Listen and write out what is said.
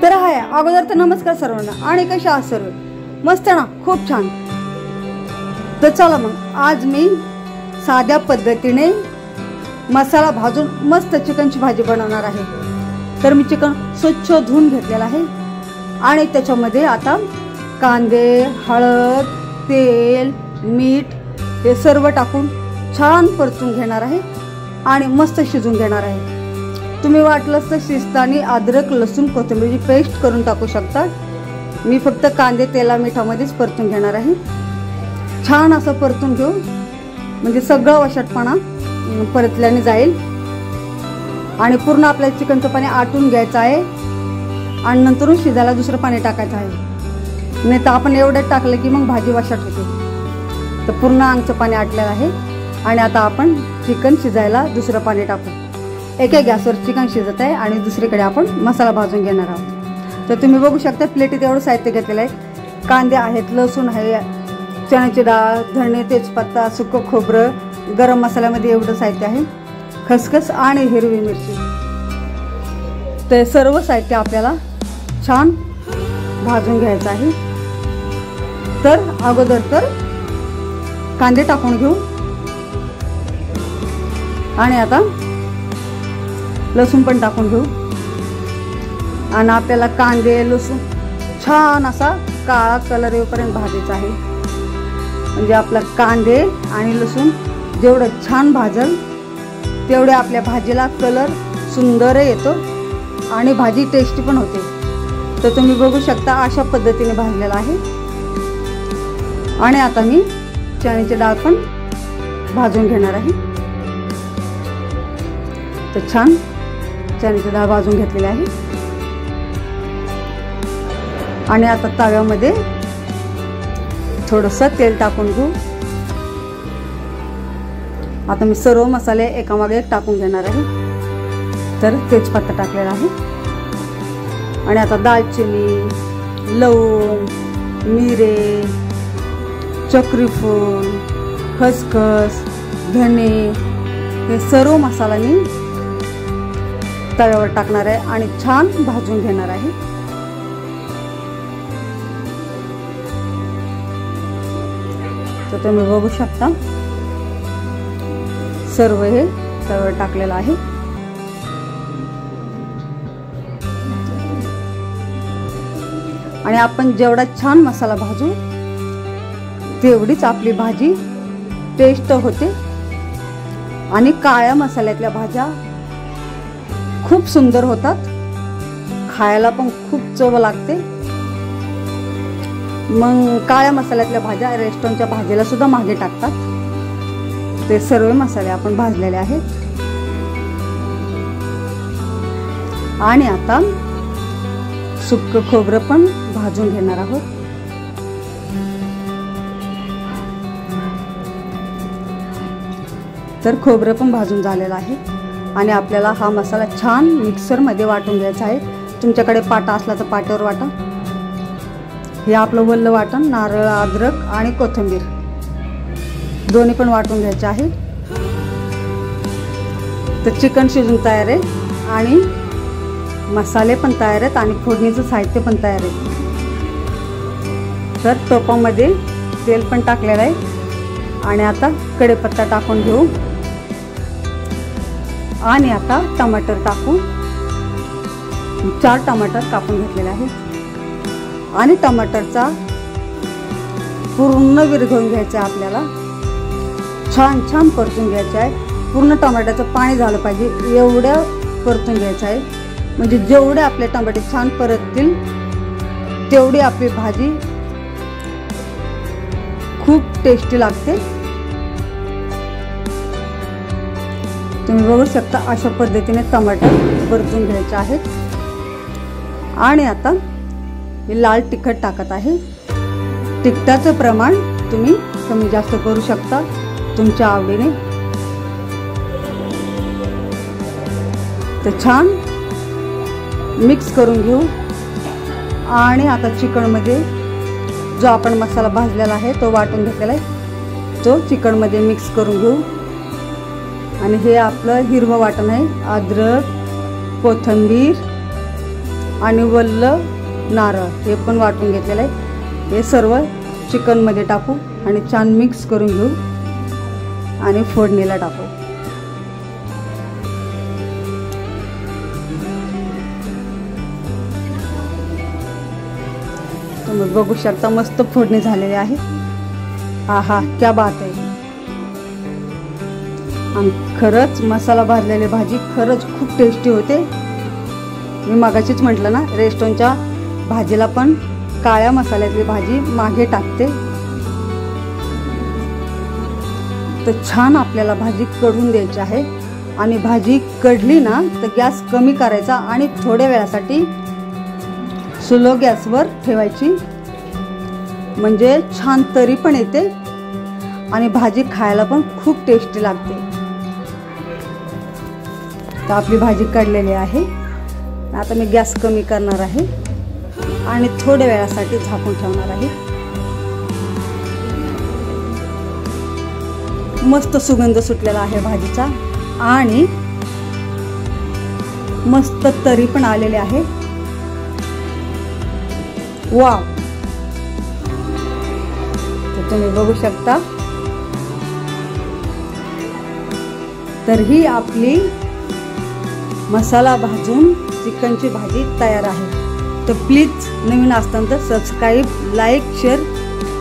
तर हाय अगोदर तर नमस्कार सर्वांना आणि कशा आहात सर्व? मस्त ना, खूप छान. तर चला मग आज मी साध्या पद्धतीने मसाला भाजून मस्त चिकनची भाजी बनवणार आहे. तर मी चिकन स्वच्छ धुवून घेतलेलं आहे आणि त्याच्यामध्ये आता कांदे, हळद, तेल, मीठ हे सर्व टाकून छान परतून घेणार आहे आणि मस्त शिजून घेणार आहे. तुम्ही वाटलंच तर शिजताना अद्रक, लसूण, कोथिंबीरची पेस्ट करून टाकू शकता. मी फक्त कांदे तेला मिठामध्येच परतून घेणार आहे. छान असं परतून घेऊ म्हणजे सगळं वशटपणा परतल्याने जाईल आणि पूर्ण आपल्या चिकनचं पाणी आटून घ्यायचं आहे आणि नंतर शिजायला दुसरं पाणी टाकायचं आहे. नाही तर आपण एवढं टाकलं की मग भाजी वशट होते. तर पूर्ण अंगचं पाणी आटलेलं आहे आणि आता आपण चिकन शिजायला दुसरं पाणी टाकू. एका गॅसवर चिकन शिजत आहे आणि दुसरीकडे आपण मसाला भाजून घेणार आहोत. तर तुम्ही बघू शकता प्लेटीत एवढं साहित्य घेतलेलं आहे. कांदे आहेत, लसूण आहे, चण्याची डाळ, धणे, तेजपत्ता, सुकं खोबरं, गरम मसाल्यामध्ये एवढं साहित्य आहे, खसखस आणि हिरवी मिरची. ते सर्व साहित्य आपल्याला छान भाजून घ्यायचं आहे. तर अगोदर तर कांदे टाकून घेऊ आणि आता लसूण पण टाकून घेऊ आणि आपल्याला कांदे, लसूण छान असा काळा कलर येईपर्यंत भाजायचा आहे. म्हणजे आपला कांदे आणि लसूण जेवढं छान भाजल तेवढे आपल्या भाजीला कलर सुंदर येतो आणि भाजी टेस्टी पण होते. तर तुम्ही बघू शकता अशा पद्धतीने भाजलेला आहे. आणि आता मी चण्याची डाळ पण भाजून घेणार आहे. तर छान चण्याची डाळ भाजून घेतलेली आहे आणि आता तव्यामध्ये थोडंसं तेल टाकून घेऊ. आता मी सर्व मसाले एकामागे एक टाकून घेणार आहे. तर तेजपत्ता टाकलेला आहे आणि आता दालचिनी, लवंग, मिरे, चक्रीफूल, खसखस, धने हे सर्व मसाला मी तव्यावर टाकणार आहे आणि छान भाजून घेणार आहे. तर तुम्ही बघू शकता सर्व हे तव्यावर टाकलेलं आहे. आणि आपण जेवढा छान मसाला भाजू तेवढीच आपली भाजी टेस्ट होते आणि काळ्या मसाल्यातल्या भाज्या खूप सुंदर होतात, खायला पण खूप चव लागते. मग काळ्या मसाल्यातल्या भाज्या रेस्टॉरंटच्या भाजीला सुद्धा मागे टाकतात. ते सर्व मसाले आपण भाजलेले आहेत आणि आता सुक्क खोबरं पण भाजून घेणार आहोत. तर खोबरं पण भाजून झालेलं आहे आणि आपल्याला हा मसाला छान मिक्सरमध्ये वाटून घ्यायचा आहे. तुमच्याकडे पाटा असला तर पाट्यावर वाटा. हे आपलं वल्ल वाटण, नारळ, अद्रक आणि कोथिंबीर दोन्ही पण वाटून घ्यायचे आहे. तर चिकन शिजून तयार आहे आणि मसाले पण तयार आहेत आणि फोडणीचं साहित्य पण तयार आहे. तर टोपामध्ये तेल पण टाकलेलं आहे आणि आता कढीपत्ता टाकून घेऊ आणि आता टमाटर टाकू. 4 टमाटर कापून घेतलेले आहेत आणि टमाटरचा पूर्ण विरघळून घ्यायचा आहे. आपल्याला छान छान परतून घ्यायचं आहे. पूर्ण टमाट्याचं पाणी झालं पाहिजे एवढं परतून घ्यायचं आहे. म्हणजे जेवढे आपले टमाटे छान परततील तेवढी आपली भाजी खूप टेस्टी लागते. तुम्ही बघू शकता अशा पद्धतीने टमाटर परतून घ्यायचे आहेत. आणि आता मी लाल तिखट टाकत आहे. तिखटाचं प्रमाण तुम्ही कमी जास्त करू शकता तुमच्या आवडीने. तर छान मिक्स करून घेऊ आणि आता चिकनमध्ये जो आपण मसाला भाजलेला आहे तो वाटून घेतलेला आहे तो चिकनमध्ये मिक्स करून घेऊ. आणि हे आपलं हिरवं वाटण आहे. अद्रक, कोथिंबीर, आणि वल्ल नारळ हे पण वाटून घेतलेलं आहे। हे सर्व चिकनमध्ये टाकू आणि छान मिक्स करून घेऊ आणि फोडणीला टाकू। तुम्ही बघू शकता मस्त फोडणी झालेली आहे। आहा क्या बात आहे। आणि खरंच मसाला भाजलेली भाजी खरंच खूप टेस्टी होते। मी मगाशीच म्हटलं ना, रेस्टॉरंटच्या भाजीला पण काळ्या मसाल्यातली भाजी मागे टाकते। तर छान आपल्याला भाजी कढून द्यायची आहे आणि भाजी कढली ना तर गॅस कमी करायचा आणि थोड्या वेळासाठी स्लो गॅसवर ठेवायची, म्हणजे छान तरी पण येते आणि भाजी खायला पण खूप टेस्टी लागते। तर आपली भाजी काढलेली आहे। आता मी गॅस कमी करणार आहे आणि थोड्या वेळासाठी झाकून ठेवणार आहे। मस्त सुगंध सुटलेला आहे भाजीचा आणि मस्त तरी पण आलेले आहे। वाव, तर तुम्ही बघू शकता। तर ही आपली मसाला भाजून चिकनची भाजी तयार आहे। तर प्लीज नवीन असताना सबस्क्राईब, लाईक, शेअर